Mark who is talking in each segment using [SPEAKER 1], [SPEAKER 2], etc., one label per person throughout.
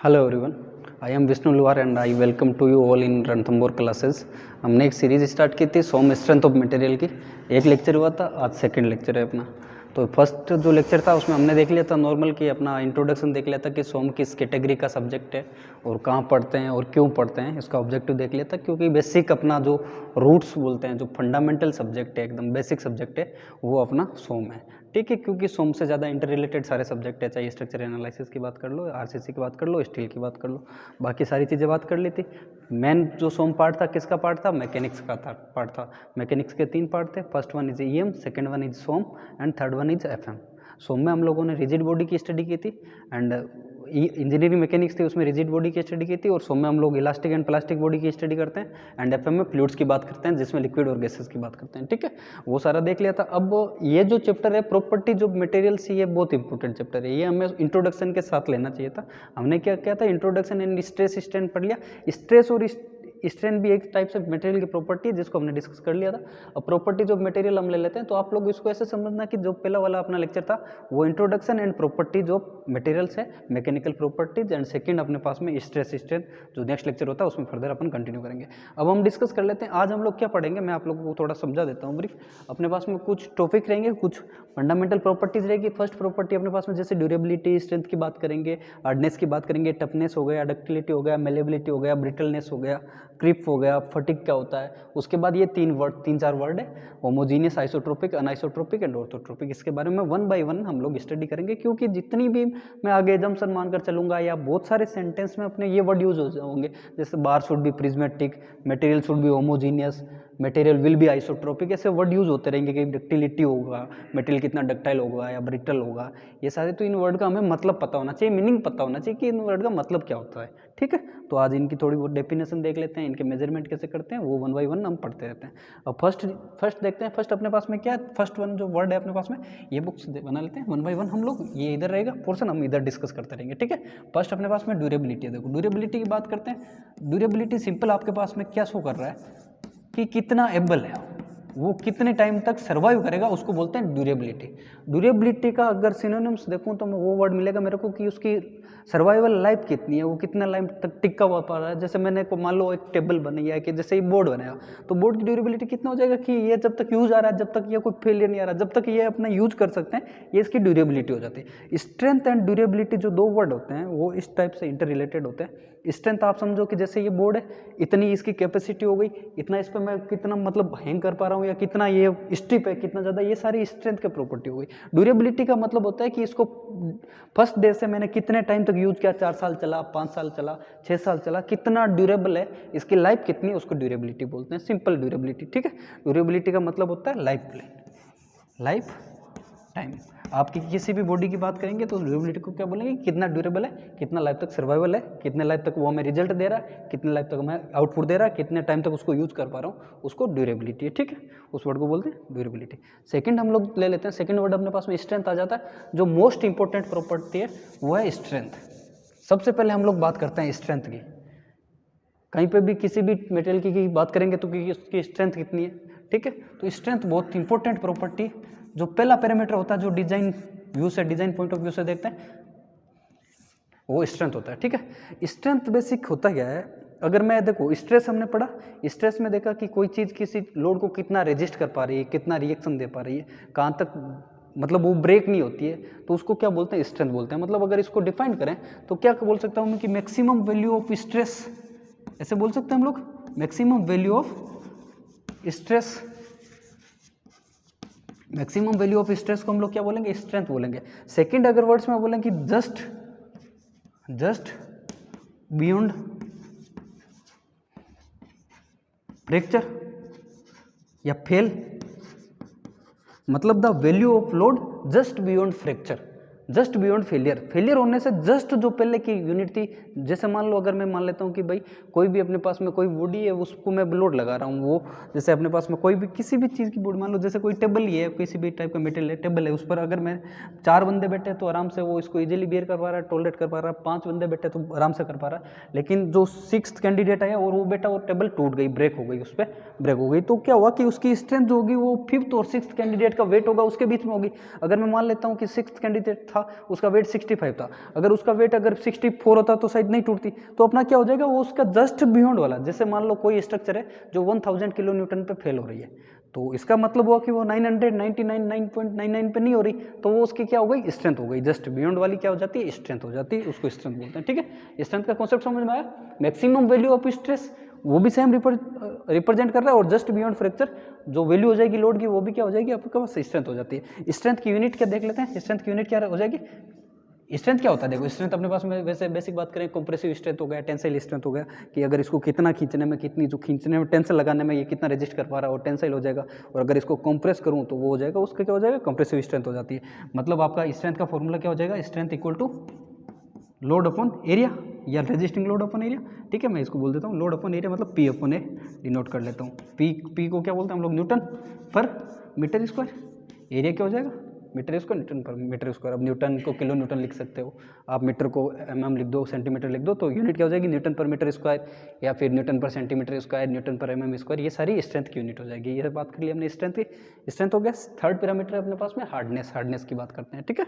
[SPEAKER 1] Hello everyone, I am Vishnu Luar and I welcome to you all in Ranthambore classes. हमने एक series start की थी सोम strength of material की। एक lecture हुआ था, आज सेकंड लेक्चर है अपना। तो फर्स्ट जो लेक्चर था उसमें हमने देख लिया था नॉर्मल कि अपना इंट्रोडक्शन देख लिया था कि सोम किस कैटेगरी का सब्जेक्ट है और कहाँ पढ़ते हैं और क्यों पढ़ते हैं, इसका ऑब्जेक्टिव देख लिया था। क्योंकि बेसिक अपना जो रूट्स बोलते हैं, जो फंडामेंटल सब्जेक्ट है, एकदम बेसिक सब्जेक्ट है, वो अपना सोम है। ठीक है, क्योंकि सोम से ज़्यादा इंटर रिलेटेड सारे सब्जेक्ट है, चाहे स्ट्रक्चर एनालिसिस की बात कर लो, आरसीसी की बात कर लो, स्टील की बात कर लो, बाकी सारी चीज़ें बात कर ली थी। मेन जो सोम पार्ट था किसका पार्ट था? मैकेनिक्स का पार्ट था। मैकेनिक्स के 3 पार्ट थे, first one is EM, second one is SOM and third one is FM. SOM में हम लोगों ने रिजिड बॉडी की स्टडी की थी एंड इंजीनियरिंग मैकेनिक्स थी उसमें रिजिड बॉडी की स्टडी की थी, और सोम में हम लोग इलास्टिक एंड प्लास्टिक बॉडी की स्टडी करते हैं एंड एफएम में फ्लूइड्स की बात करते हैं जिसमें लिक्विड और गैसेस की बात करते हैं। ठीक है, वो सारा देख लिया था। अब ये जो चैप्टर है प्रॉपर्टीज ऑफ मटेरियल्स, ये बहुत इंपॉर्टेंट चैप्टर है। ये हमें इंट्रोडक्शन के साथ लेना चाहिए था। हमने क्या किया था, इंट्रोडक्शन एंड स्ट्रेस स्ट्रेन पढ़ लिया। स्ट्रेस और स्ट्रेन भी एक टाइप से मटेरियल की प्रॉपर्टी है जिसको हमने डिस्कस कर लिया था। अब प्रॉपर्टीज ऑफ मटेरियल हम ले लेते हैं। तो आप लोग इसको ऐसे समझना कि जो पहला वाला अपना लेक्चर था वो introduction and properties of materials है, मैकेनिकल प्रॉपर्टीज, एंड सेकंड अपने पास में स्ट्रेस स्ट्रेन जो नेक्स्ट लेक्चर होता है उसमें फर्दर अपन कंटिन्यू करेंगे। अब हम डिस्कस कर लेते हैं आज हम लोग क्या पढ़ेंगे। मैं आप लोगों को थोड़ा समझा देता हूँ ब्रीफ। अपने पास में कुछ टॉपिक रहेंगे, कुछ फंडामेंटल प्रॉपर्टीज रहेगी। फर्स्ट प्रॉपर्टी अपने पास में जैसे ड्यूरेबिलिटी, स्ट्रेंथ की बात करेंगे, हार्डनेस की बात करेंगे, टफनेस हो गया, डक्टिलिटी हो गया, मेलेबिलिटी हो गया, ब्रिटलनेस हो गया, क्रिप हो गया, फटिक क्या होता है। उसके बाद ये 3-4 वर्ड है, होमोजीनियस, आइसोट्रोपिक, अनआइसोट्रोपिक एंड ऑर्थोट्रोपिक। इसके बारे में 1 बाय 1 हम लोग स्टडी करेंगे, क्योंकि जितनी भी मैं आगे एजम्पशन मानकर चलूंगा या बहुत सारे सेंटेंस में अपने ये वर्ड यूज हो जाएंगे, जैसे bar should be prismatic, material should be homogeneous, material will be isotropic, ऐसे वर्ड यूज होते रहेंगे कि डक्टिलिटी होगा, मटेरियल कितना डक्टाइल होगा या ब्रिटल होगा। ये सारे तो इन वर्ड का हमें मतलब पता होना चाहिए, मीनिंग पता होना चाहिए कि इन वर्ड का मतलब क्या होता है। ठीक है, तो आज इनकी थोड़ी बहुत डेफिनेशन देख लेते हैं, इनके मेजरमेंट कैसे करते हैं वो 1 बाय 1 हम पढ़ते रहते हैं। अब फर्स्ट देखते हैं। फर्स्ट अपने पास में क्या है, फर्स्ट वन जो वर्ड है अपने पास में, ये बुक्स बना लेते हैं 1 बाय 1 हम लोग। ये इधर रहेगा पोर्शन, हम इधर डिस्कस करते रहेंगे। ठीक है, फर्स्ट अपने पास में ड्यूरेबिलिटी है। देखो ड्यूरेबिलिटी की बात करते हैं। ड्यूरेबिलिटी सिंपल आपके पास में क्या शो कर रहा है कि कितना एबल है वो, कितने टाइम तक सर्वाइव करेगा, उसको बोलते हैं ड्यूरेबिलिटी। ड्यूरेबिलिटी का अगर सिनोनिम्स देखूं तो वो वर्ड मिलेगा मेरे को कि उसकी सर्वाइवल लाइफ कितनी है, वो कितना लाइफ तक टिका हुआ पा रहा है। जैसे मैंने को मान लो एक टेबल बनी है कि जैसे ये बोर्ड बनाया, तो बोर्ड की ड्यूरेबिलिटी कितना हो जाएगा कि ये जब तक यूज आ रहा है, जब तक ये कोई फेलियर नहीं आ रहा, जब तक ये अपना यूज कर सकते हैं, ये इसकी ड्यूरेबिलिटी हो जाती है। स्ट्रेंथ एंड ड्यूरेबिलिटी जो 2 वर्ड होते हैं वो इस टाइप से इंटर रिलेटेड होते हैं। स्ट्रेंथ आप समझो कि जैसे ये बोर्ड है, इतनी इसकी कैपेसिटी हो गई, इतना इस पर मैं कितना मतलब हैंग कर पा रहा हूँ, या कितना ये स्टिप है, कितना ज़्यादा, ये सारी स्ट्रेंथ की प्रॉपर्टी हो गई। ड्यूरेबिलिटी का मतलब होता है कि इसको फर्स्ट डे से मैंने कितने टाइम तक यूज किया, 4 साल चला, 5 साल चला, 6 साल चला, कितना ड्यूरेबल है, इसकी लाइफ कितनी है, उसको ड्यूरेबिलिटी बोलते हैं, सिंपल ड्यूरेबिलिटी। ठीक है, ड्यूरेबिलिटी का मतलब होता है लाइफ टाइम। आपकी किसी भी बॉडी की बात करेंगे तो ड्यूरेबिलिटी को क्या बोलेंगे, कितना ड्यूरेबल है, कितना लाइफ तक सर्वाइवल है, कितने लाइफ तक वो हमें रिजल्ट दे रहा है, कितने लाइफ तक हमें आउटपुट दे रहा है, कितने टाइम तक उसको यूज कर पा रहा हूँ, उसको ड्यूरेबिलिटी है। ठीक है, उस वर्ड को बोलते हैं ड्यूरेबिलिटी। सेकंड हम लोग ले लेते हैं, सेकंड वर्ड अपने पास में स्ट्रेंथ आ जाता है। जो मोस्ट इंपॉर्टेंट प्रॉपर्टी है वो है स्ट्रेंथ। सबसे पहले हम लोग बात करते हैं स्ट्रेंथ की। कहीं पे भी किसी भी मटेरियल की बात करेंगे तो उसकी स्ट्रेंथ कितनी है। ठीक है, तो स्ट्रेंथ बहुत इंपॉर्टेंट प्रॉपर्टी, जो पहला पैरामीटर होता है जो डिजाइन व्यू से, डिजाइन पॉइंट ऑफ व्यू से देखते हैं, वो स्ट्रेंथ होता है। ठीक है, स्ट्रेंथ बेसिक होता क्या है, अगर मैं देखो स्ट्रेस हमने पढ़ा, स्ट्रेस में देखा कि कोई चीज़ किसी लोड को कितना रेजिस्ट कर पा रही है, कितना रिएक्शन दे पा रही है, कहाँ तक मतलब वो ब्रेक नहीं होती है, तो उसको क्या बोलते हैं, स्ट्रेंथ बोलते हैं। मतलब अगर इसको डिफाइन करें तो क्या बोल सकता हूँ मैं कि मैक्सिमम वैल्यू ऑफ स्ट्रेस, ऐसे बोल सकते हैं हम लोग, maximum value of stress. Maximum value of stress को हम लोग क्या बोलेंगे, स्ट्रेंथ बोलेंगे। सेकंड अगर वर्ड्स में बोलेंगे कि जस्ट बियॉन्ड फ्रैक्चर या फेल, मतलब the value of load just beyond fracture, just beyond failure होने से जस्ट जो पहले की यूनिट थी। जैसे मान लो अगर मैं मान लेता हूँ कि भाई कोई भी अपने पास में कोई बॉडी है, उसको मैं लोड लगा रहा हूँ, वो जैसे अपने पास में कोई भी किसी भी चीज़ की बॉडी, मान लो जैसे कोई टेबल ही है, किसी भी टाइप का मटेरियल है, टेबल है, उस पर अगर मैं 4 बंदे बैठे तो आराम से वो इसको इजीली बियर कर पा रहा है, टॉलरेट कर पा रहा है, 5 बंदे बैठे तो आराम से कर पा रहा है। लेकिन जो 6th कैंडिडेट है और वो बैठा, वो टेबल टूट गई, ब्रेक हो गई, उस पर ब्रेक हो गई, तो क्या हुआ कि उसकी स्ट्रेंथ जो होगी वो 5th और 6th कैंडिडेट का वेट होगा उसके बीच में होगी। अगर मैं मान लेता हूँ कि 6th कैंडिडेट था, उसका वेट 65 था, अगर उसका वेट अगर 64 होता तो शायद नहीं टूटती। तो अपना क्या हो जाएगा, वो उसका जस्ट बियॉन्ड वाला, जैसे मान लो कोई स्ट्रक्चर है जो 1000 किलो न्यूटन पे फेल हो रही है, तो इसका मतलब हुआ कि वो 999.99 पे नहीं हो रही, तो वो उसकी क्या हो गई, स्ट्रेंथ हो गई। जस्ट बियॉन्ड वाली क्या हो जाती है, स्ट्रेंथ हो जाती है, उसको स्ट्रेंथ बोलते हैं। ठीक है, स्ट्रेंथ का कॉन्सेप्ट समझ में आया। मैक्सिमम वैल्यू ऑफ स्ट्रेस वो भी सेम रिप्रेजेंट कर रहा है, और जस्ट बियॉन्ड फ्रैक्चर जो वैल्यू हो जाएगी लोड की, वो भी क्या हो जाएगी, आपके पास स्ट्रेंथ हो जाती है। स्ट्रेंथ की यूनिट क्या देख लेते हैं, स्ट्रेंथ की यूनिट क्या हो जाएगी। स्ट्रेंथ क्या होता है, देखो स्ट्रेंथ अपने पास में वैसे बेसिक बात करें, कंप्रेसिव स्ट्रेंथ हो गया, टेंसाइल स्ट्रेंथ हो गया, कि अगर इसको कितना खींचने में, कितनी जो खींचने में, टेंशन लगाने में ये कितना रेजिस्ट कर पा रहा है, और टेंसाइल हो जाएगा। और अगर इसको कंप्रेस करूँ तो वो हो जाएगा, उसका क्या हो जाएगा, कंप्रेसिव स्ट्रेंथ हो जाती है। मतलब आपका स्ट्रेंथ का फॉर्मूला क्या हो जाएगा, strength equal to load upon area या रेजिस्टिंग लोड अपॉन एरिया। ठीक है, मैं इसको बोल देता हूँ लोड अपॉन एरिया, मतलब पी अपॉन ए डिनोट कर लेता हूँ। पी को क्या बोलते हैं हम लोग, न्यूटन पर मीटर स्क्वायर। एरिया क्या हो जाएगा, मीटर स्क्वायर, न्यूटन पर मीटर स्क्वायर। अब न्यूटन को किलो न्यूटन लिख सकते हो आप, मीटर को mm लिख दो, सेंटीमीटर लिख दो, तो यूनिट क्या हो जाएगी, न्यूटन पर मीटर स्क्वायर, या फिर न्यूटन पर सेंटीमीटर स्क्वायर, न्यूटन पर mm स्क्वायर। ये सारी स्ट्रेंथ की यूनिट हो जाएगी। ये बात कर ली हमने स्ट्रेंथ की। स्ट्रेंथ हो गया। थर्ड पैरामीटर अपने पास में हार्डनेस, हार्डनेस की बात करते हैं। ठीक है,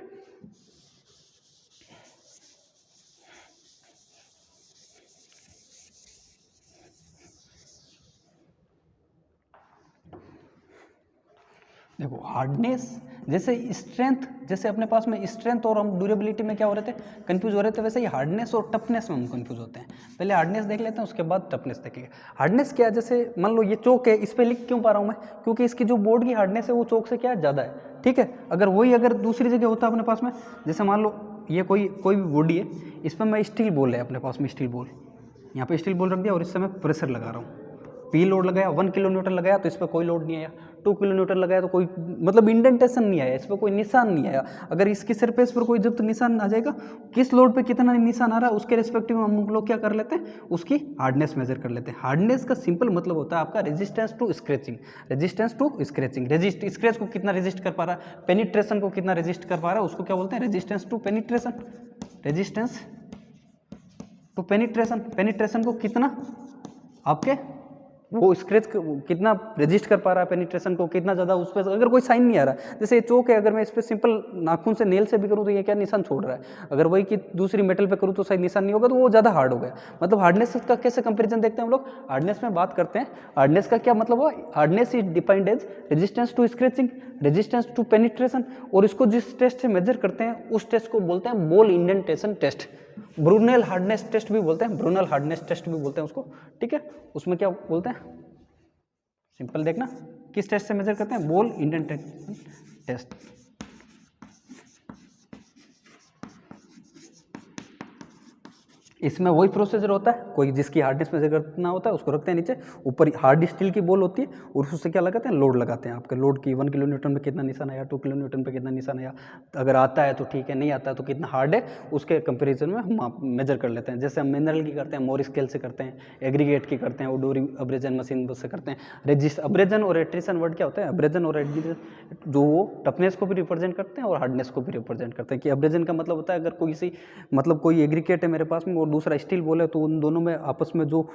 [SPEAKER 1] देखो हार्डनेस जैसे स्ट्रेंथ, जैसे अपने पास में स्ट्रेंथ और हम ड्यूरेबिलिटी में क्या हो रहे थे, कंफ्यूज हो रहे थे, वैसे ही हार्डनेस और टफनेस में हम कंफ्यूज होते हैं। पहले हार्डनेस देख लेते हैं, उसके बाद टफनेस देखेंगे। हार्डनेस क्या है, जैसे मान लो ये चौक है, इस पर लिख क्यों पा रहा हूँ मैं, क्योंकि इसकी जो बोर्ड की हार्डनेस है वो चौक से क्या है, ज़्यादा है। ठीक है, अगर वही अगर दूसरी जगह होता अपने पास में, जैसे मान लो ये कोई भी बॉडी है, इस पर मैं स्टील बॉल है अपने पास में, स्टील बॉल, यहाँ पे स्टील बॉल रख दिया और इससे मैं प्रेशर लगा रहा हूँ। पी लोड लगाया, 1 किलो न्यूटन लगाया तो इस पर कोई लोड नहीं आया। 2 किलो न्यूटन लगाया तो कोई मतलब इंडेंटेशन नहीं आया, इस पर कोई निशान नहीं आया। अगर इसकी सरफेस पर कोई जब तो निशान आ जाएगा, किस लोड पे कितना निशान आ रहा है उसके रिस्पेक्टिव हम लोग क्या कर लेते हैं, उसकी हार्डनेस मेजर कर लेते हैं। हार्डनेस का सिंपल मतलब होता है आपका resistance to scratching. Resistance to scratching, scratch को कितना रेजिस्ट कर पा रहा है, पेनिट्रेशन को कितना रेजिस्ट कर पा रहा है, उसको क्या बोलते हैं, resistance to penetration. Resistance to penetration, penetration को कितना आपके वो स्क्रैच कितना रेजिस्ट कर पा रहा है, पेनिट्रेशन को कितना ज़्यादा उस पर, अगर कोई साइन नहीं आ रहा। जैसे ये चौक है, अगर मैं इस पर सिंपल नाखून से नेल से भी करूँ तो ये क्या निशान छोड़ रहा है, अगर वही कि दूसरी मेटल पे करूँ तो शायद निशान नहीं होगा, तो वो ज़्यादा हार्ड हो गया। मतलब हार्डनेस का कैसे कंपेरिजन देखते हैं हम लोग, हार्डनेस में बात करते हैं। हार्डनेस का क्या मतलब हुआ, hardness is defined as resistance to scratching, resistance to penetration, और इसको जिस टेस्ट से मेजर करते हैं उस टेस्ट को बोलते हैं ball indentation test. Brinell hardness test भी बोलते हैं, ब्रूनेल हार्डनेस टेस्ट भी बोलते हैं उसको। ठीक है, उसमें क्या बोलते हैं, सिंपल देखना, किस टेस्ट से मेजर करते हैं, बॉल इंडेंटेशन टेस्ट। इसमें वही प्रोसीजर होता है, कोई जिसकी हार्डनेस मेजर करना होता है उसको रखते हैं नीचे, ऊपर हार्ड स्टील की बॉल होती है और उससे क्या लगाते हैं, लोड लगाते हैं। आपके लोड की 1 किलो न्यूटन पे कितना निशान आया, 2 किलो न्यूटन पे कितना निशान आया, अगर आता है तो ठीक है, नहीं आता है तो कितना हार्ड है, उसके कंपेरिजन में हम मेजर कर लेते हैं। जैसे हम मिनरल की करते हैं, मोर स्केल से करते हैं, एग्रीगेट की करते हैं, डोरी अब्रेजन मशीन से करते हैं। रेजिस्ट अब्रेजन और एट्रिशन वर्ड क्या होता है, अब्रेजन और जो वो टफनेस को भी रिप्रेजेंट करते हैं और हार्डनेस को भी रिप्रेजेंट करते हैं। कि अब्रेजन का मतलब होता है अगर कोई एग्रीगेट है मेरे पास में और दूसरा स्टील बॉल है, तो उन दोनों में आपस में जो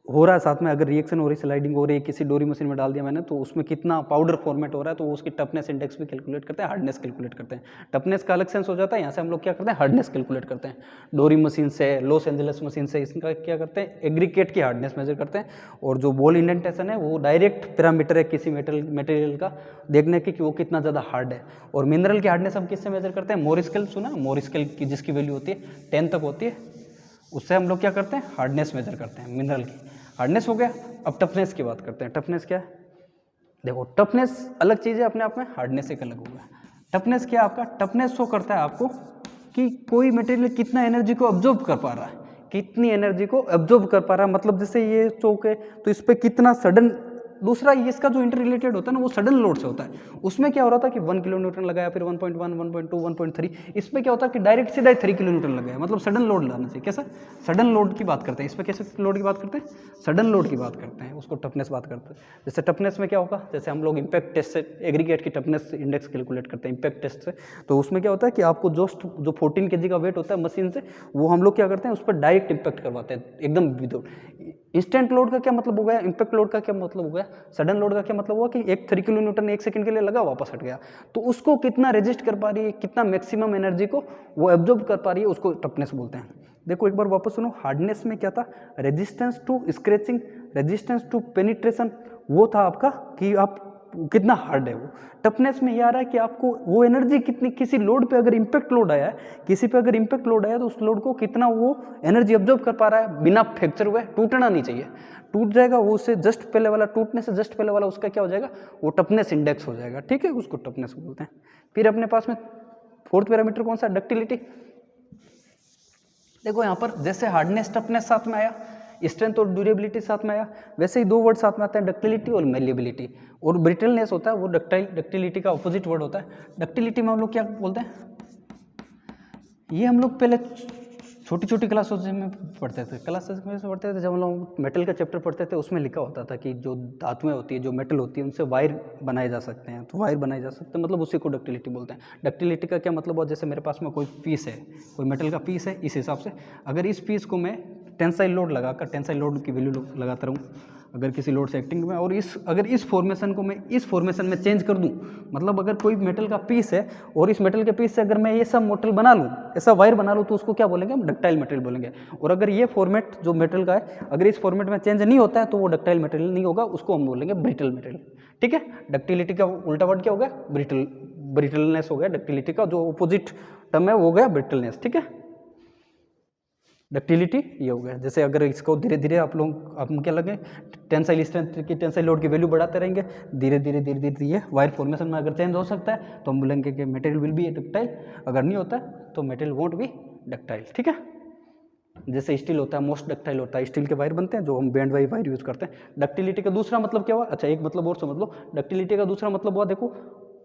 [SPEAKER 1] हो रहा है साथ में, अगर रिएक्शन हो रही है, स्लाइडिंग हो रही है, किसी डोरी मशीन में डाल दिया मैंने, तो उसमें कितना पाउडर फॉर्मेट हो रहा है, तो उसकी टफनेस इंडेक्स भी कैलकुलेट करते हैं, हार्डनेस कैलकुलेट करते हैं। टफनेस का अलग सेंस हो जाता है, यहाँ से हम लोग क्या करते हैं, हार्डनेस कैलकुलेट करते हैं। डोरी मशीन से, लॉस एंजलिस मशीन से इसका क्या करते हैं, एग्रीगेट की हार्डनेस मेजर करते हैं। और जो बॉल इंडेंटेशन है वो डायरेक्ट पैरामीटर है किसी मटेरियल का, देखने की कि वो कितना ज़्यादा हार्ड है। और मिनरल की हार्डनेस हम किससे मेजर करते हैं, मोर स्केल, सुना मोर स्केल की, जिसकी वैल्यू होती है 10 तक होती है, उससे हम लोग क्या करते हैं, हार्डनेस मेजर करते हैं मिनरल की। हार्डनेस हो गया। अब टफनेस की बात करते हैं। टफनेस क्या है, देखो टफनेस अलग चीज़ है अपने आप में, हार्डनेस एक अलग हो गया। टफनेस क्या आपका, टफनेस शो करता है आपको कि कोई मटेरियल कितना एनर्जी को अब्जॉर्ब कर पा रहा है, कितनी एनर्जी को अब्जॉर्ब कर पा रहा है। मतलब जैसे ये चौक है तो इस पर कितना सडन, दूसरा इसका जो इंटर रिलेटेड होता है ना वो सडन लोड से होता है। उसमें क्या हो रहा था कि 1 किलो न्यूटन लगाया, फिर 1.1, 1.2, 1.3, इसमें क्या होता है कि डायरेक्ट सीधा 3 किलो न्यूटन लगाया, मतलब सडन लोड लाना चाहिए। कैसा, सडन लोड की बात करते हैं। इसमें कैसे लोड की बात करते हैं, सडन लोड की बात करते हैं, उसको टफनेस बात करते हैं। जैसे टफनेस में क्या होगा, जैसे हम लोग इम्पैक्ट टेस्ट से एग्रीगेट की टफनेस इंडेक्स कैलकुलेट करते हैं इम्पैक्ट टेस्ट से, तो उसमें क्या होता है कि आपको जो 14 kg का वेट होता है मशीन से, वो हम लोग क्या करते हैं उस पर डायरेक्ट इम्पैक्ट करवाते हैं एकदम विदाउट। इंस्टेंट लोड का क्या मतलब हो गया, इंपैक्ट लोड का क्या मतलब हो गया, सडन लोड का क्या मतलब हुआ कि एक 3 किलो न्यूटन 1 सेकंड के लिए लगा वापस हट गया, तो उसको कितना रेजिस्ट कर पा रही है, कितना मैक्सिमम एनर्जी को वो एब्जॉर्ब कर पा रही है, उसको टफनेस बोलते हैं। देखो एक बार वापस सुनो, हार्डनेस में क्या था, resistance to scratching, resistance to penetration, वो था आपका कि आप कितना हार्ड है वो। टफनेस में ये आ रहा है कि आपको वो एनर्जी कितनी, किसी लोड पे अगर इंपैक्ट लोड आया है, किसी पे अगर इंपैक्ट लोड आया तो उस लोड को कितना वो एनर्जी अब्जॉर्ब कर पा रहा है बिना फ्रैक्चर हुए, टूटना नहीं चाहिए, टूट जाएगा वो, उससे जस्ट पहले वाला, टूटने से जस्ट पहले वाला उसका क्या हो जाएगा, वो टफनेस इंडेक्स हो जाएगा, ठीक है, उसको टफनेस बोलते हैं। फिर अपने पास में फोर्थ पैरामीटर कौन सा, डक्टिलिटी। देखो यहाँ पर जैसे हार्डनेस टफनेस साथ में आया, स्ट्रेंथ और ड्यूरेबिलिटी साथ में आया, वैसे ही 2 वर्ड साथ में आते हैं, डक्टिलिटी और मेलिएबिलिटी। और ब्रिटलनेस होता है वो डक्टिलिटी का ऑपोजिट वर्ड होता है। डक्टिलिटी में हम लोग क्या बोलते हैं, ये हम लोग पहले छोटी छोटी क्लासेस में पढ़ते थे, जब हम लोग मेटल का चैप्टर पढ़ते थे उसमें लिखा होता था कि जो धातुएं होती है, जो मेटल होती है, उनसे वायर बनाए जा सकते हैं, तो वायर बनाए जा सकते हैं, मतलब उसी को डक्टिलिटी बोलते हैं। डक्टिलिटी का क्या मतलब हुआ, जैसे मेरे पास में कोई पीस है, कोई मेटल का पीस है, इस हिसाब से अगर इस पीस को मैं टेंसाइल लोड लगाकर, टेंसाइल लोड की वैल्यू लगाता रहूँ अगर किसी लोड से एक्टिंग में, और अगर इस फॉर्मेशन को मैं इस फॉर्मेशन में चेंज कर दूं, मतलब अगर कोई मेटल का पीस है और इस मेटल के पीस से अगर मैं ये सब मेटल बना लूँ, ऐसा वायर बना लूँ, तो उसको क्या बोलेंगे हम, डक्टाइल मटेरियल बोलेंगे। और अगर ये फॉर्मेट जो मेटल का है अगर इस फॉर्मेट में चेंज नहीं होता है तो वो डक्टाइल मटेरियल नहीं होगा, उसको हम बोलेंगे ब्रिटल मटेरियल, ठीक है। डक्टिलिटी का उल्टा वर्ड क्या हो गया, ब्रिटलनेस हो गया, डक्टिलिटी का जो अपोजिट टर्म है वो हो गया ब्रिटलनेस, ठीक है। डक्टिलिटी ये हो गया। जैसे अगर इसको धीरे धीरे आप क्या लगे, टेंसाइल स्ट्रेंथ की, टेंसाइल लोड की वैल्यू बढ़ाते रहेंगे, धीरे धीरे ये वायर फॉर्मेशन में अगर चेंज हो सकता है तो हम बोलेंगे कि मटेरियल विल बी डक्टाइल, अगर नहीं होता है तो मटेरियल वोंट बी डक्टाइल, ठीक है। जैसे स्टील होता है, मोस्ट डक्टाइल होता है, स्टील के वायर बनते हैं जो हम बैंड वायर यूज करते हैं। डक्टिलिटी का दूसरा मतलब क्या हुआ, अच्छा एक मतलब और समझ लो, डक्टिलिटी का दूसरा मतलब हुआ, देखो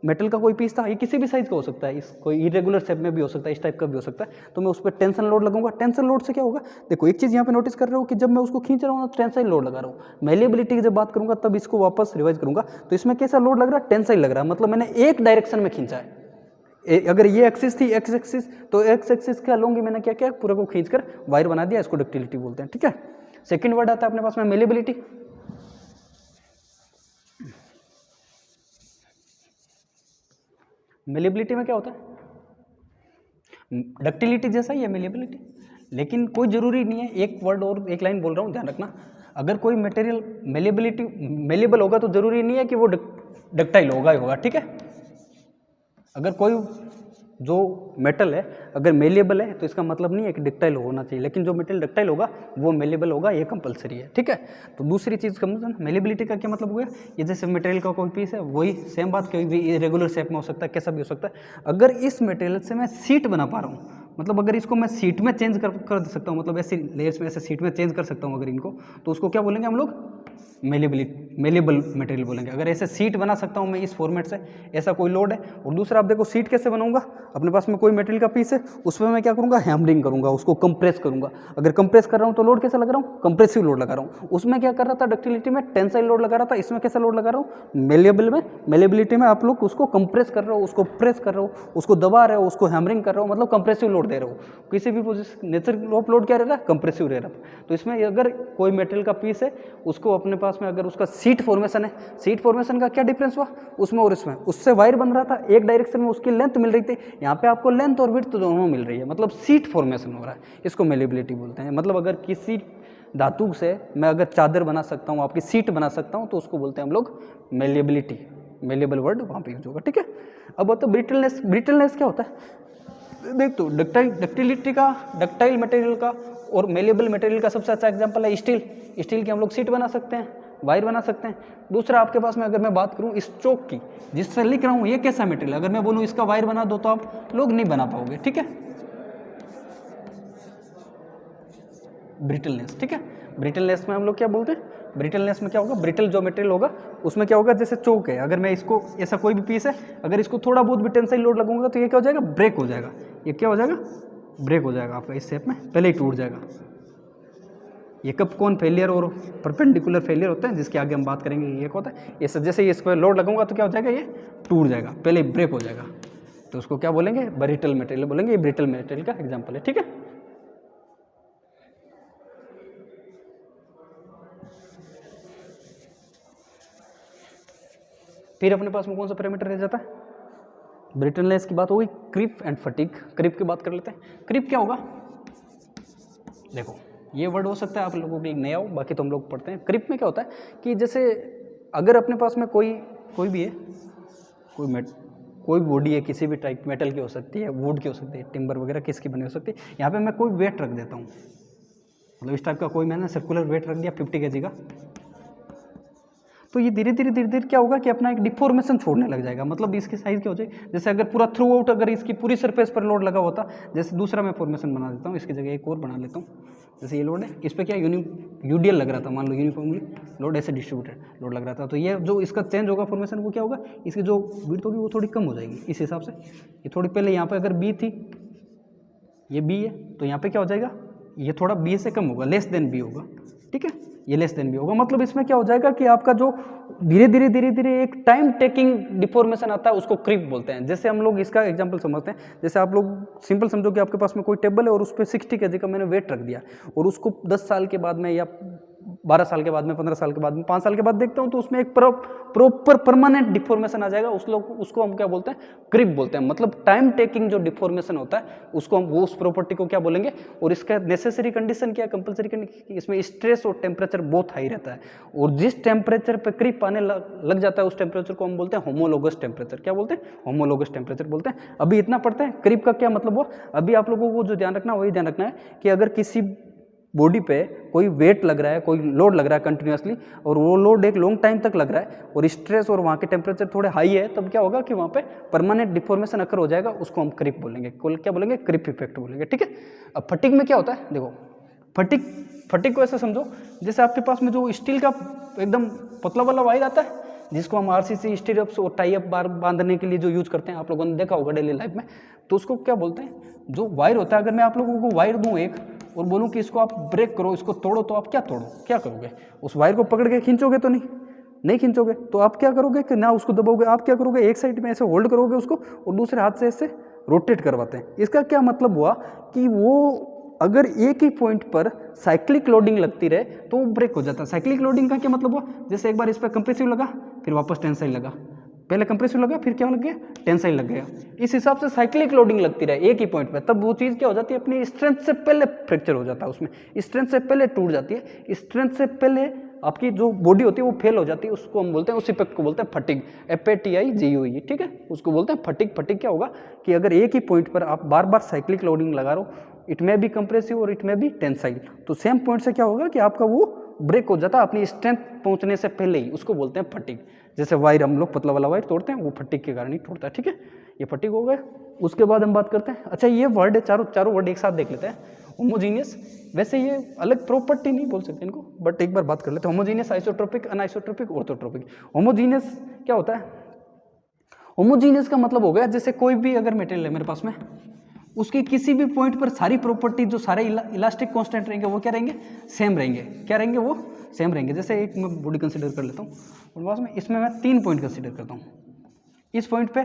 [SPEAKER 1] मेटल का कोई पीस था, ये किसी भी साइज का हो सकता है, इस कोई इरेगुलर शेप में भी हो सकता है, इस टाइप का भी हो सकता है, तो मैं उस पर टेंशन लोड लगाऊंगा। टेंशन लोड से क्या होगा, देखो एक चीज़ यहाँ पे नोटिस कर रहे हो कि जब मैं उसको खींच रहा हूँ ना तो टेंसाइल लोड लगा रहा हूँ। मेलिएबिलिटी की जब बात करूंगा तब इसको वापस रिवाइज करूंगा, तो इसमें कैसा लोड लग रहा है, टेंसाइल लग रहा है, मतलब मैंने एक डायरेक्शन में खींचा है। अगर ये एक्सिस थी, एक्स एक्सिस, तो एक्स एक्सिस के अलोंग मैंने क्या किया, पूरा को खींचकर वायर बना दिया, इसको डक्टिलिटी बोलते हैं, ठीक है। सेकंड वर्ड आता है अपने पास में मेलिएबिलिटी। मेलिएबिलिटी में क्या होता है, डक्टिलिटी जैसा ही है मेलिएबिलिटी, लेकिन कोई जरूरी नहीं है, एक वर्ड और एक लाइन बोल रहा हूँ ध्यान रखना, अगर कोई मटेरियल मेलिएबल होगा तो जरूरी नहीं है कि वो डक्टाइल होगा ही होगा, ठीक है। अगर कोई जो मेटल है अगर मेलिएबल है तो इसका मतलब नहीं है कि डक्टाइल होना चाहिए, लेकिन जो मेटल डक्टाइल होगा वो मेलिएबल होगा, ये कंपलसरी है, ठीक है। तो दूसरी चीज़ समझो, मेलिएबिलिटी का क्या मतलब हो गया, ये जैसे मटेरियल का कोई पीस है, वही सेम बात, कोई भी इरेगुलर शेप में हो सकता है, कैसा भी हो सकता है। अगर इस मटेरियल से मैं सीट बना पा रहा हूँ, मतलब अगर इसको मैं सीट में चेंज कर सकता हूँ, मतलब ऐसी लेयर्स में ऐसे सीट में चेंज कर सकता हूँ अगर इनको, तो उसको क्या बोलेंगे हम लोग, मेलिएबल मटेरियल बोलेंगे। अगर ऐसे सीट बना सकता हूँ मैं इस फॉर्मेट से, ऐसा कोई लोड है। और दूसरा आप देखो सीट कैसे बनाऊंगा, अपने पास में कोई मटेरियल का पीस है, उसमें मैं क्या करूँगा, हैमरिंग करूँगा, उसको कंप्रेस करूँगा। अगर कंप्रेस कर रहा हूँ तो लोड कैसा लगा रहा हूँ, कंप्रेसिव लोड लगा रहा हूँ। उसमें क्या कर रहा था, डक्टिलिटी में टेंसाइल लोड लगा रहा था, इसमें कैसा लोड लगा रहा हूँ, मेलिएबल में, मेलिएबिलिटी में आप लोग उसको कंप्रेस कर रहे हो, उसको प्रेस कर रहे हो, उसको दबा रहे हो, उसको हैमरिंग कर रहे हो, मतलब कंप्रेसिव लोड दे रहे हो। किसी भी पोजिशन नेचर ऑफ लोड क्या रह रहा है, कंप्रेसिव रह रहा है। तो इसमें अगर कोई मटेरियल का पीस है, उसको अपने पास में अगर उसका सीट फॉर्मेशन है, सीट फॉर्मेशन का क्या डिफरेंस हुआ उसमें और इसमें, उससे वायर बन रहा था, एक डायरेक्शन में उसकी लेंथ मिल रही थी, यहाँ पे आपको लेंथ और विड्थ दोनों मिल रही है, मतलब सीट फॉर्मेशन हो रहा है, इसको मेलिएबिलिटी बोलते हैं। मतलब अगर किसी धातु से मैं अगर चादर बना सकता हूँ, आपकी सीट बना सकता हूँ, तो उसको बोलते हैं हम लोग मेलिएबिलिटी, मेलिएबल वर्ड वहाँ पे यूज होगा, ठीक है। अब बताओ ब्रिटलनेस, ब्रिटलनेस क्या होता है, देख तो डक्टिलिटी का, डक्टाइल मटेरियल का और मेलिएबल मटेरियल का सबसे अच्छा एग्जांपल है स्टील। स्टील की हम लोग सीट बना सकते हैं, वायर बना सकते हैं। दूसरा आपके पास में अगर मैं बात करूं इस चौक की, जिससे लिख रहा हूं ये कैसा मटेरियल, अगर मैं बोलूं इसका वायर बना दो तो आप लोग नहीं बना पाओगे, ठीक है। ब्रिटलनेस, ठीक है। ब्रिटलनेस में हम लोग क्या बोलते हैं, ब्रिटलनेस में क्या होगा, ब्रिटल जो मटेरियल होगा उसमें क्या होगा, जैसे चौक है, अगर मैं इसको ऐसा कोई भी पीस है, अगर इसको थोड़ा बहुत भी टेंसाइल लोड लगूंगा तो ये क्या हो जाएगा, ब्रेक हो जाएगा। ये क्या हो जाएगा, ब्रेक हो जाएगा आपका, इस शेप में पहले ही टूट जाएगा। ये कप कोन फेलियर और परपेंडिकुलर फेलियर होते हैं, जिसके आगे हम बात करेंगे। ये होता है ये जैसे ये इस पर लोड लगाऊंगा तो क्या हो जाएगा, ये टूट जाएगा, पहले ब्रेक हो जाएगा, तो उसको क्या बोलेंगे, ब्रिटल मटेरियल बोलेंगे। ये ब्रिटल मटेरियल का एग्जांपल है, ठीक है। फिर अपने पास में कौन सा पैरामीटर रह जाता है, ब्रिटलनेस की बात हो गई। क्रीप एंड फटीग, क्रीप की बात कर लेते हैं। क्रीप क्या होगा, देखो ये वर्ड हो सकता है आप लोगों के लिए नया हो, बाकी तो हम लोग पढ़ते हैं। क्रीप में क्या होता है कि जैसे अगर अपने पास में कोई भी है, कोई बॉडी है, किसी भी टाइप मेटल की हो सकती है, वुड की हो सकती है, टिम्बर वगैरह किसकी बनी हो सकती है, यहाँ पे मैं कोई वेट रख देता हूँ, मतलब इस टाइप का कोई मैंने सर्कुलर वेट रख दिया 50 kg का, तो ये धीरे धीरे क्या होगा कि अपना एक डिफॉर्मेशन छोड़ने लग जाएगा। मतलब इसकी साइज क्या हो जाए, जैसे अगर पूरा थ्रू आउट अगर इसकी पूरी सरफेस पर लोड लगा होता, जैसे दूसरा मैं फॉर्मेशन बना देता हूँ, इसकी जगह एक और बना लेता हूँ। जैसे ये लोड है, इस पर क्या यूडीएल लग रहा था, मान लो यूनिफॉर्मली लोड ऐसे डिस्ट्रीब्यूटेड लोड लग रहा था, तो ये जो इसका चेंज होगा फॉर्मेशन, वो क्या होगा, इसकी जो विड्थ होगी वो थोड़ी कम हो जाएगी। इस हिसाब से ये थोड़ी पहले यहाँ पर अगर बी थी, ये बी है, तो यहाँ पे क्या हो जाएगा, ये थोड़ा बी से कम होगा, लेस देन बी होगा, ठीक है, ये लेस देन बी होगा। मतलब इसमें क्या हो जाएगा कि आपका जो धीरे धीरे एक टाइम टेकिंग डिफॉर्मेशन आता है, उसको क्रीप बोलते हैं। जैसे हम लोग इसका एग्जांपल समझते हैं, जैसे आप लोग सिंपल समझो कि आपके पास में कोई टेबल है और उस पर 60 kg का मैंने वेट रख दिया, और उसको 10 साल के बाद में या 12 साल के बाद में, 15 साल के बाद में, 5 साल के बाद देखता हूँ, तो उसमें एक प्रॉपर परमानेंट डिफॉर्मेशन आ जाएगा। उसको हम क्या बोलते हैं, क्रीप बोलते हैं। मतलब टाइम टेकिंग जो डिफॉर्मेशन होता है, उसको हम वो उस प्रॉपर्टी को क्या बोलेंगे। और इसका नेसेसरी कंडीशन क्या, कंपलसरी कंडीशन, इसमें स्ट्रेस और टेम्परेचर बहुत हाई रहता है, और जिस टेम्परेचर पे क्रीप आने लग जाता है, उस टेम्परेचर को हम बोलते हैं होमोलोगस टेम्परेचर। क्या बोलते हैं, होमोलोगस टेम्परेचर बोलते हैं। अभी इतना पढ़ते हैं क्रीप का क्या मतलब हुआ। अभी आप लोगों को जो ध्यान रखना है, वही ध्यान रखना है कि अगर किसी बॉडी पे कोई वेट लग रहा है, कोई लोड लग रहा है कंटिन्यूसली, और वो लोड एक लॉन्ग टाइम तक लग रहा है, और स्ट्रेस और वहाँ के टेम्परेचर थोड़े हाई है, तब क्या होगा कि वहाँ पे परमानेंट डिफॉर्मेशन अकर हो जाएगा। उसको हम क्रीप बोलेंगे। क्या बोलेंगे, क्रीप इफेक्ट बोलेंगे, ठीक है। अब फटीग में क्या होता है, देखो फटीग को ऐसा समझो, जैसे आपके पास में जो स्टील का एकदम पतला वाला वायर आता है, जिसको हम आरसीसी स्टीरियप्स और टाइप बार बांधने के लिए जो यूज करते हैं, आप लोगों ने देखा होगा डेली लाइफ में, तो उसको क्या बोलते हैं, जो वायर होता है। अगर मैं आप लोगों को वायर दूं एक, और बोलूं कि इसको आप ब्रेक करो, इसको तोड़ो, तो आप क्या करोगे, उस वायर को पकड़ के खींचोगे तो नहीं खींचोगे, तो आप क्या करोगे कि ना उसको दबाओगे, आप क्या करोगे, एक साइड में ऐसे होल्ड करोगे उसको, और दूसरे हाथ से ऐसे रोटेट करवाते हैं। इसका क्या मतलब हुआ कि वो अगर एक ही पॉइंट पर साइक्लिक लोडिंग लगती रहे तो वो ब्रेक हो जाता है। साइक्लिक लोडिंग का क्या मतलब हुआ, जैसे एक बार इस पर कंप्रेसिव लगा, फिर वापस टेंसाइल लगा, पहले कंप्रेसिव लगा, फिर क्या लग गया, टेंसाइल लग गया। इस हिसाब से साइक्लिक लोडिंग लगती रहे एक ही पॉइंट पे, तब वो चीज़ क्या हो जाती है, अपनी स्ट्रेंथ से पहले फ्रैक्चर हो जाता है, उसमें स्ट्रेंथ से पहले टूट जाती है, स्ट्रेंथ से पहले आपकी जो बॉडी होती है वो फेल हो जाती है। उसको हम बोलते हैं, उस इफेक्ट को बोलते हैं फटीग, FATIGUE, ठीक है, उसको बोलते हैं फटीग। फटीग क्या होगा कि अगर एक ही पॉइंट पर आप बार बार साइक्लिक लोडिंग लगा रहे हो, इट में भी कंप्रेसिव और इट में भी टेंसाइल, तो सेम पॉइंट से क्या होगा कि आपका वो ब्रेक हो जाता है अपनी स्ट्रेंथ पहुंचने से पहले ही, उसको बोलते हैं फटीग। जैसे वायर हम लोग पतला वाला वायर तोड़ते हैं, वो फटीग के कारण ही टूटता है, ठीक है, ये फटीग हो गया। उसके बाद हम बात करते हैं, अच्छा ये वर्ड है, चारों वर्ड एक साथ देख लेते हैं। होमोजीनियस, वैसे ये अलग प्रॉपर्टी नहीं बोल सकते इनको, बट एक बार बात कर लेते हैं। Homogeneous, isotropic, anisotropic, orthotropic. Homogeneous क्या होता है, होमोजीनियस का मतलब हो गया जैसे कोई भी अगर मटेरियल है मेरे पास में, उसकी किसी भी पॉइंट पर सारी प्रॉपर्टी, जो सारे इलास्टिक कांस्टेंट रहेंगे, वो क्या रहेंगे, सेम रहेंगे। क्या रहेंगे, वो सेम रहेंगे। जैसे एक मैं बॉडी कंसीडर कर लेता हूँ, और बस में इसमें मैं 3 पॉइंट कंसीडर करता हूँ। इस पॉइंट पे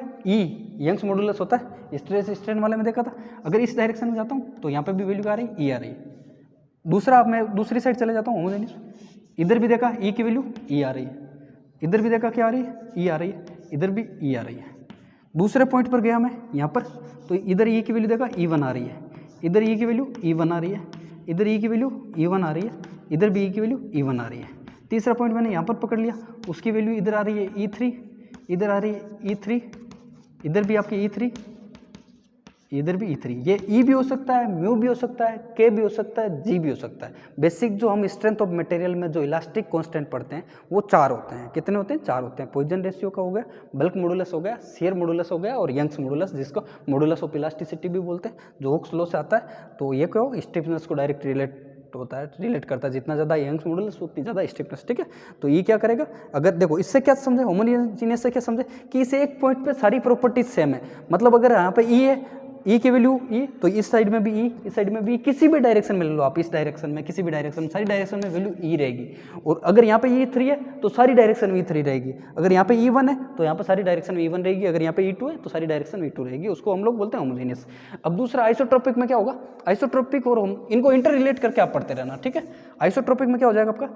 [SPEAKER 1] यंग्स मॉडुलस होता है, स्ट्रेस स्ट्रेन वाले में देखा था। अगर इस डायरेक्शन में जाता हूँ तो यहाँ पे भी वैल्यू आ रही, आ रही है। दूसरा मैं दूसरी साइड चले जाता हूँ, होमोजेनियस, इधर भी देखा की वैल्यू आ रही है, इधर भी देखा क्या आ रही है, आ रही है, इधर भी आ रही है। दूसरे पॉइंट पर गया मैं यहाँ पर, तो इधर की वैल्यू देखा E1 आ रही है, इधर की वैल्यू E1 आ रही है, इधर की वैल्यू E1 आ रही है, इधर भी की वैल्यू E1 आ रही है। तीसरा पॉइंट मैंने यहाँ पर पकड़ लिया, उसकी वैल्यू इधर आ रही है E3, इधर आ रही है E3, इधर भी आपकी E3, इधर भी E3। ये E भी हो सकता है, म्यू भी हो सकता है, K भी हो सकता है, G भी हो सकता है। बेसिक जो हम स्ट्रेंथ ऑफ मटेरियल में जो इलास्टिक कांस्टेंट पढ़ते हैं वो 4 होते हैं। कितने होते हैं, 4 होते हैं। पॉइजन रेशियो का हो गया, बल्क मॉडुलस हो गया, शियर मॉडुलस हो गया, और यंग्स मॉडुलस, जिसको मॉडुलस ऑफ इलास्टिसिटी भी बोलते हैं, जो हुक्स लॉ से आता है। तो ये क्या हो, स्टिफनेस को डायरेक्ट रिलेट करता है। जितना ज़्यादा यंग्स मॉडुलस उतनी ज़्यादा स्टिफनेस, ठीक है। तो ये क्या करेगा, अगर देखो इससे क्या समझे, होमोजेनियस से क्या समझे कि इसे एक पॉइंट पे सारी प्रॉपर्टीज सेम है। मतलब अगर यहाँ पे E है, E की वैल्यू E, तो इस साइड में भी E, इस साइड में भी E, किसी भी डायरेक्शन में ले लो आप, इस डायरेक्शन में, किसी भी डायरेक्शन में, सारी डायरेक्शन में वैल्यू E रहेगी। और अगर यहाँ पे E3 है तो सारी डायरेक्शन में E3 रहेगी। अगर यहाँ पे E1 है तो यहाँ पे सारी डायरेक्शन में E1 रहेगी। अगर यहाँ पे E2 है तो सारी डायरेक्शन में E2 रहेगी। उसको हम लोग बोलते हैं होमोजेनियस। अब दूसरा आइसोट्रोपिक में क्या होगा, आइसोट्रोपिक और इनको इंटर रिलेट करके आप पढ़ते रहना, ठीक है। आइसोट्रोपिक में क्या हो जाएगा आपका,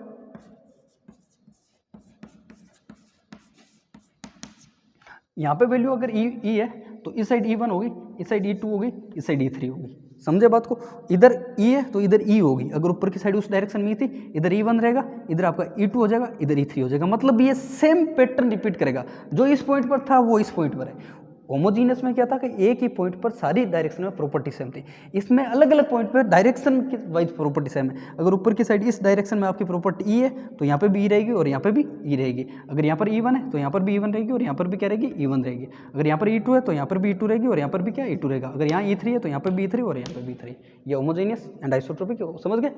[SPEAKER 1] यहाँ पे वैल्यू अगर ई है तो इस साइड E1 होगी, इस साइड E2 होगी, इस साइड E3 होगी। समझे बात को? इधर E है तो इधर E होगी, अगर ऊपर की साइड उस डायरेक्शन में E थी, इधर E1 रहेगा, इधर आपका E2 हो जाएगा, इधर E3 हो जाएगा। मतलब ये सेम पैटर्न रिपीट करेगा, जो इस पॉइंट पर था वो इस पॉइंट पर है। होमोजीनियस में क्या था कि एक ही पॉइंट पर सारी डायरेक्शन में प्रॉपर्टी सेम थी, इसमें अलग अलग पॉइंट पर डायरेक्शन की वाइज प्रॉपर्टी सेम है। अगर ऊपर की साइड इस डायरेक्शन में आपकी प्रॉपर्टी ई है तो यहाँ पे भी ई रहेगी और यहाँ पे भी ई रहेगी। अगर यहाँ पर E1 है तो यहाँ पर भी E1 रहेगी और यहाँ पर भी क्या रहेगी, E1 रहेगी। अगर यहाँ पर E2 है तो यहाँ पर भी E2 रहेगी और यहाँ पर भी क्या, E2 रहेगा। अगर यहाँ E3 है तो यहाँ पर भी E3 और यहाँ पर भी E3। ये होमोजीनियस एंड आइसोट्रोपिक, समझ गए?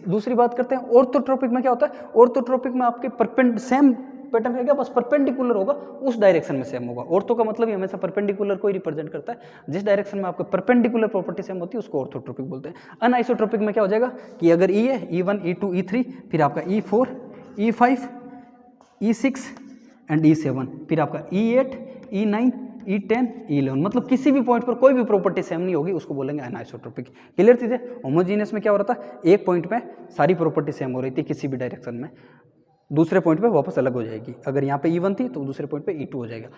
[SPEAKER 1] दूसरी बात करते हैं ऑर्थोट्रोपिक में क्या होता है। ऑर्थोट्रोपिक में आपके सेम पैटर्न रहेगा, बस परपेंडिकुलर होगा, उस डायरेक्शन में सेम होगा। ऑर्थो का मतलब ही हमेशा परपेंडिकुलर को ही रिप्रेजेंट करता है, जिस डायरेक्शन में आपको परपेंडिकुलर प्रॉपर्टी सेम होती है उसको ऑर्थोट्रोपिक बोलते हैं। अनआइसोट्रोपिक में क्या हो जाएगा कि अगर E है, E1, E2, E3, फिर आपका E4, E5, E6 and E7, फिर आपका E8, E9, E10, E11, मतलब किसी भी पॉइंट पर कोई भी प्रॉपर्टी सेम नहीं होगी, उसको बोलेंगे अनआइसोट्रोपिक। क्लियर चीज़ है? होमोजीनियस में क्या हो रहा था, एक पॉइंट पे सारी प्रॉपर्टी सेम हो रही थी किसी भी डायरेक्शन में, दूसरे पॉइंट पे वापस अलग हो जाएगी। अगर यहाँ पे E1 थी तो दूसरे पॉइंट पे E2 हो जाएगा।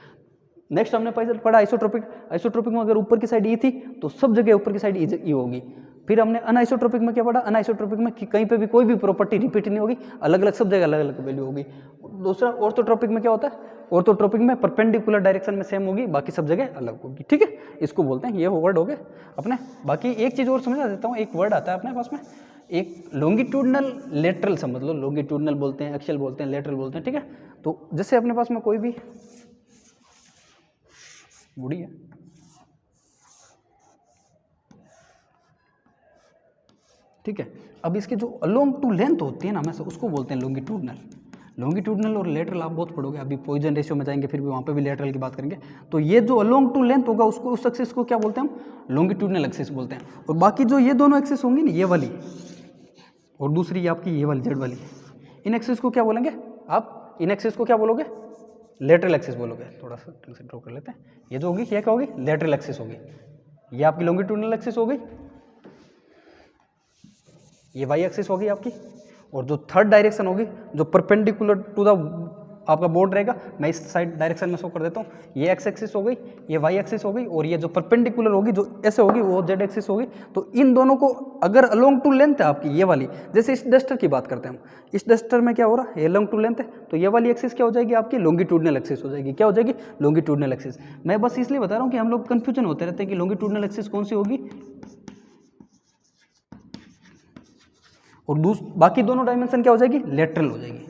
[SPEAKER 1] नेक्स्ट हमने पढ़ा आइसोट्रोपिक। आइसोट्रोपिक में अगर ऊपर की साइड E थी तो सब जगह ऊपर की साइड E होगी। फिर हमने अनआइसोट्रोपिक में क्या पढ़ा, अनआइसोट्रोपिक में कहीं पे भी कोई भी प्रॉपर्टी रिपीट नहीं होगी, अलग अलग सब जगह अलग अलग वैल्यू होगी। दूसरा ऑर्थोट्रोपिक में क्या होता है, ऑर्थोट्रोपिक में परपेंडिकुलर डायरेक्शन में सेम होगी, बाकी सब जगह अलग होगी। ठीक है, इसको बोलते हैं, ये वर्ड हो गए अपने। बाकी एक चीज़ और समझा देता हूँ, एक वर्ड आता है अपने पास में, एक लॉन्गिट्यूडनल लेटरल, समझ लो, लॉन्गिट्यूडनल बोलते हैं, एक्सियल बोलते हैं, लेटरल बोलते हैं। ठीक है, तो जैसे अपने पास में कोई भी बूढ़ी है, ठीक है, अब इसके जो अलोंग टू लेंथ होती है ना हमेशा, उसको बोलते हैं लॉन्गिट्यूडनल। लॉन्गिट्यूडनल और लेटरल आप बहुत पढ़ोगे, अभी पॉइजन रेशियो में जाएंगे फिर भी वहाँ पे भी लेटरल की बात करेंगे। तो ये जो अलोंग टू लेंथ होगा उसको, उस एक्सिस को क्या बोलते हैं हम, लॉन्गिट्यूडनल एक्सिस बोलते हैं। और बाकी जो ये दोनों एक्सिस होंगी ना, ये वाली और दूसरी आपकी ये वाली जेड वाली, इन एक्सिस को क्या बोलेंगे आप, इन एक्सिस को क्या बोलोगे, लेटरल एक्सिस बोलोगे। थोड़ा सा ढंग से ड्रॉ कर लेते हैं। ये जो होगी ये क्या होगी, लेटरल एक्सिस होगी। ये आपकी लॉन्गिट्यूडनल एक्सिस हो गई, ये वाई एक्सिस होगी आपकी, और जो थर्ड डायरेक्शन होगी जो परपेंडिकुलर टू द आपका बोर्ड रहेगा, मैं इस साइड डायरेक्शन में शो कर देता हूँ, ये एक्स एक्सिस हो गई, ये वाई एक्सिस हो गई, और ये जो परपेंडिकुलर होगी जो ऐसे होगी वो जेड एक्सिस होगी। तो इन दोनों को अगर अलोंग टू लेंथ है आपकी ये वाली, जैसे इस डस्टर की बात करते हैं हम, इस डस्टर में क्या हो रहा है, ये अलोंग टू लेंथ है, तो ये वाली एक्सिस क्या हो जाएगी आपकी, लॉन्गिट्यूडनल एक्सिस हो जाएगी। क्या हो जाएगी, लॉन्गिट्यूडनल एक्सिस। मैं बस इसलिए बता रहा हूँ कि हम लोग कन्फ्यूजन होते रहते हैं कि लॉन्गिट्यूडनल एक्सिस कौन सी होगी, और बाकी दोनों डायमेंशन क्या हो जाएगी, लेटरल हो जाएगी।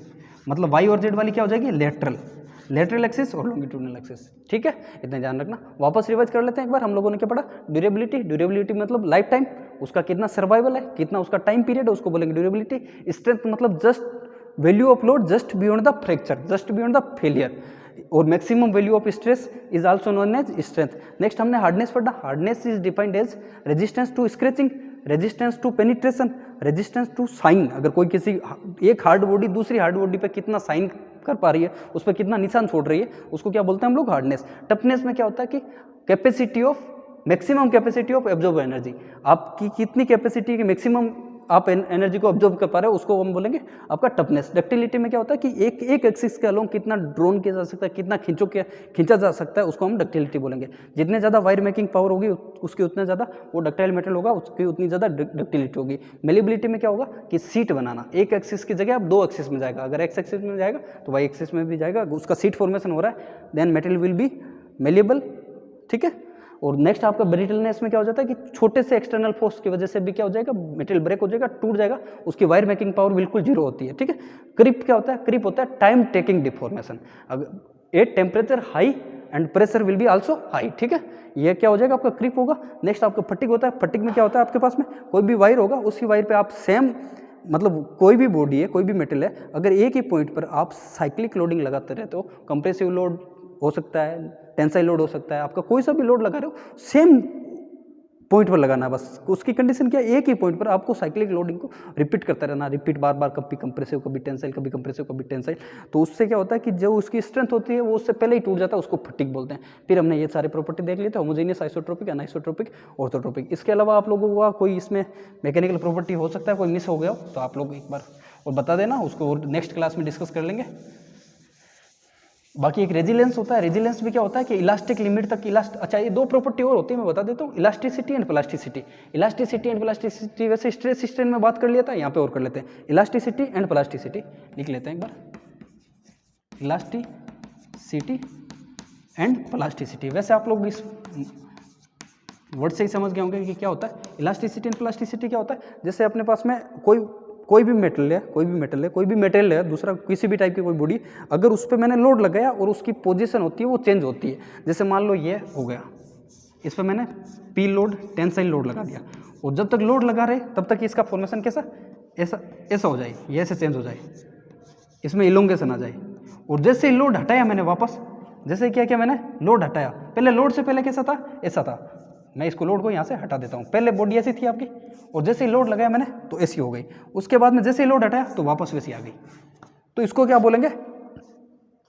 [SPEAKER 1] मतलब वाई और जेड वाली क्या हो जाएगी, लेटरल एक्सिस और लॉन्गिट्यूडनल एक्सिस। ठीक है, इतना ध्यान रखना। वापस रिवाइज कर लेते हैं एक बार। हम लोगों ने क्या पढ़ा, ड्यूरेबिलिटी मतलब लाइफ टाइम, उसका कितना सर्वाइवल है, कितना उसका टाइम पीरियड है, उसको बोलेंगे ड्यूरेबिलिटी। स्ट्रेंथ मतलब just value of load just beyond the fracture, just beyond the failure. और maximum value of stress is also known as strength. Next हमने हार्डनेस पढ़ा। Hardness is defined as resistance to scratching, resistance to penetration, resistance to sign. अगर कोई किसी एक hard body दूसरी hard body पे कितना साइन कर पा रही है, उस पर कितना निशान छोड़ रही है, उसको क्या बोलते हैं हम लोग, हार्डनेस। टफनेस में क्या होता है कि capacity of, maximum capacity of absorb energy, आपकी कितनी कैपेसिटी की मैक्सिमम आप एनर्जी को ऑब्जर्व कर पा रहे हो, उसको हम बोलेंगे आपका टफनेस। डक्टिलिटी में क्या होता है कि एक एक्सिस के अलोंग कितना ड्रोन किया जा सकता है, कितना खींचा जा सकता है, उसको हम डक्टिलिटी बोलेंगे। जितने ज़्यादा वायर मेकिंग पावर होगी उसकी उतना ज़्यादा वो डक्टाइल मेटल होगा, उसकी उतनी ज़्यादा डक्टिलिटी होगी। मेलिबिलिटी में क्या होगा कि सीट बनाना, एक एक्सिस की जगह अब दो एक्सिस में जाएगा, अगर एक्स एक्सिस में जाएगा तो वाई एक्सिस में भी जाएगा, उसका सीट फॉर्मेशन हो रहा है, then metal will be malleable. ठीक है, और नेक्स्ट आपका ब्रिटलनेस में क्या हो जाता है कि छोटे से एक्सटर्नल फोर्स की वजह से भी क्या हो जाएगा, मेटेरियल ब्रेक हो जाएगा, टूट जाएगा, उसकी वायर मेकिंग पावर बिल्कुल जीरो होती है। ठीक है, क्रिप क्या होता है, क्रिप होता है टाइम टेकिंग डिफॉर्मेशन। अगर at temperature high and pressure will be also high. ठीक है, ये क्या हो जाएगा आपका क्रिप होगा। नेक्स्ट आपका फटिग होता है। फटिग में क्या होता है, आपके पास में कोई भी वायर होगा, उसी वायर पे आप सेम, मतलब कोई भी बॉडी है, कोई भी मेटल है, अगर एक ही पॉइंट पर आप साइक्लिक लोडिंग लगाते रहते हो, कंप्रेसिव लोड हो सकता है, टेंसाइल लोड हो सकता है, आपका कोई सा भी लोड लगा रहे हो, सेम पॉइंट पर लगाना है बस। उसकी कंडीशन क्या है, एक ही पॉइंट पर आपको साइक्लिक लोडिंग को रिपीट करता रहना, रिपीट बार बार, कभी कंप्रेसिव कभी टेंसाइल, कभी कंप्रेसिव कभी टेंसाइल। तो उससे क्या होता है कि जो उसकी स्ट्रेंथ होती है वो उससे पहले ही टूट जाता है, उसको फटिग बोलते हैं। फिर हमने ये सारे प्रॉपर्टी देख लिए थे, होमोजेनियस, आइसोट्रोपिक, अनआइसोट्रोपिक, ऑर्थोट्रोपिक। इसके अलावा आप लोगों को कोई इसमें मैकेनिकल प्रॉपर्टी हो सकता है, कोई मिस हो गया हो तो आप लोग एक बार और बता देना, उसको नेक्स्ट क्लास में डिस्कस कर लेंगे। बाकी एक रेजिलेंस होता है, रेजिलेंस भी क्या होता है कि इलास्टिक लिमिट तक अच्छा ये दो प्रॉपर्टी और होती है, मैं बता देता हूँ, elasticity and plasticity. Elasticity and plasticity वैसे स्ट्रेस स्ट्रेन में बात कर लिया था, यहाँ पे और कर लेते हैं, इलास्टिसिटी एंड प्लास्टिसिटी लिख लेते हैं एक बार, इलास्टिसिटी एंड प्लास्टिसिटी। वैसे आप लोग इस वर्ड से ही समझ गए होंगे कि क्या होता है इलास्टिसिटी एंड प्लास्टिसिटी। क्या होता है, जैसे अपने पास में कोई भी मेटेरियल है दूसरा किसी भी टाइप की कोई बॉडी, अगर उस पर मैंने लोड लगाया और उसकी पोजीशन होती है वो चेंज होती है। जैसे मान लो ये हो गया, इस पर मैंने पी लोड टेंसाइल लोड लगा दिया, और जब तक लोड लगा रहे तब तक इसका फॉर्मेशन कैसा ऐसा हो जाए, ये ऐसे चेंज हो जाए, इसमें इलोंगेशन आ जाए। और जैसे ही लोड हटाया मैंने वापस, जैसे क्या किया मैंने लोड हटाया, पहले लोड से पहले कैसा था, ऐसा था। मैं इसको लोड को यहाँ से हटा देता हूँ, पहले बॉडी ऐसी थी आपकी, और जैसे ही लोड लगाया मैंने तो ऐसी हो गई, उसके बाद में जैसे ही लोड हटाया तो वापस वैसी आ गई। तो इसको क्या बोलेंगे,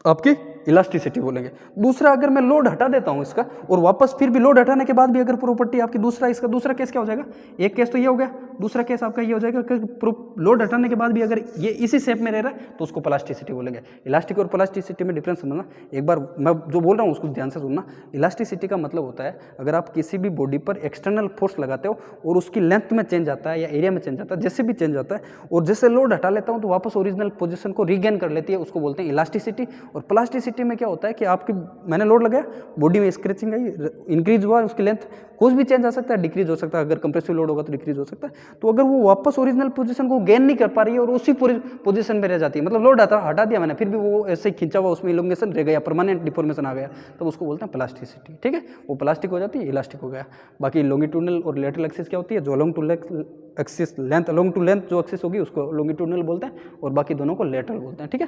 [SPEAKER 1] आपकी इलास्टिसिटी बोलेंगे। दूसरा, अगर मैं लोड हटा देता हूँ इसका और वापस फिर भी लोड हटाने के बाद भी अगर प्रॉपर्टी आपकी इसका दूसरा केस क्या हो जाएगा, एक केस तो ये हो गया, दूसरा केस आपका ये हो जाएगा कि लोड हटाने के बाद भी अगर ये इसी शेप में रह रहा है तो उसको प्लास्टिसिटी बोलेंगे। इलास्टिक और प्लास्टिसिटी में डिफरेंस समझना, एक बार मैं जो बोल रहा हूँ उसको ध्यान से सुनना। इलास्टिसिटी का मतलब होता है अगर आप किसी भी बॉडी पर एक्सटर्नल फोर्स लगाते हो और उसकी लेंथ में चेंज आता है या एरिया में चेंज आता है, जैसे भी चेंज आता है, और जैसे लोड हटा लेता हूँ तो वापस ओरिजिनल पोजिशन को रीगेन कर लेती है, उसको बोलते हैं इलास्टिसिटी। और प्लास्टिसिटी में क्या होता है कि आपकी मैंने लोड लगाया, बॉडी में स्क्रैचिंग आई, इंक्रीज हुआ, उसकी लेंथ कुछ भी चेंज आ सकता है, डिक्रीज हो सकता है, अगर कंप्रेसिव लोड होगा तो डिक्रीज हो सकता है। तो अगर वो वापस ओरिजिनल पोजीशन को गेन नहीं कर पा रही है और उसी पोजीशन में रह जाती है, मतलब लोड हटा दिया मैंने फिर भी वो ऐसे ही खिंचा हुआ उसमें इलोंगेशन रह गया, परमानेंट डिफॉर्मेशन आ गया, तब उसको बोलते हैं प्लास्टिसिटी। ठीक है, वो प्लास्टिक हो जाती है, इलास्टिक हो गया। बाकी लॉन्गिट्यूडनल और लेटरल एक्सिस क्या होती है, जो along to axis length, along to length जो एक्सिस होगी उसको लॉन्गिट्यूडनल बोलते हैं, और बाकी दोनों को लेटरल बोलते हैं। ठीक है,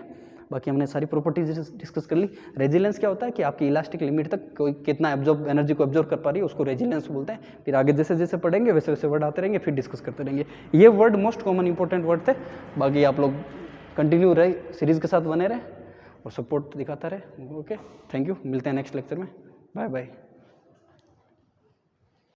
[SPEAKER 1] बाकी हमने सारी प्रॉपर्टीज डिस्कस कर ली। रेजिलेंस क्या होता है कि आपकी इलास्टिक लिमिट तक कोई कितना एनर्जी को एब्जॉर्ब कर पा रही है, उसको रेजिलेंस बोलते हैं। फिर आगे जैसे जैसे पढ़ेंगे वैसे वैसे वर्ड आते रहेंगे, फिर डिस्कस करते रहेंगे। ये word most common important word थे। बाकी आप लोग कंटिन्यू रहे, सीरीज के साथ बने रहे और सपोर्ट दिखाता रहे। ओके, थैंक यू, मिलते हैं नेक्स्ट लेक्चर में। Bye bye.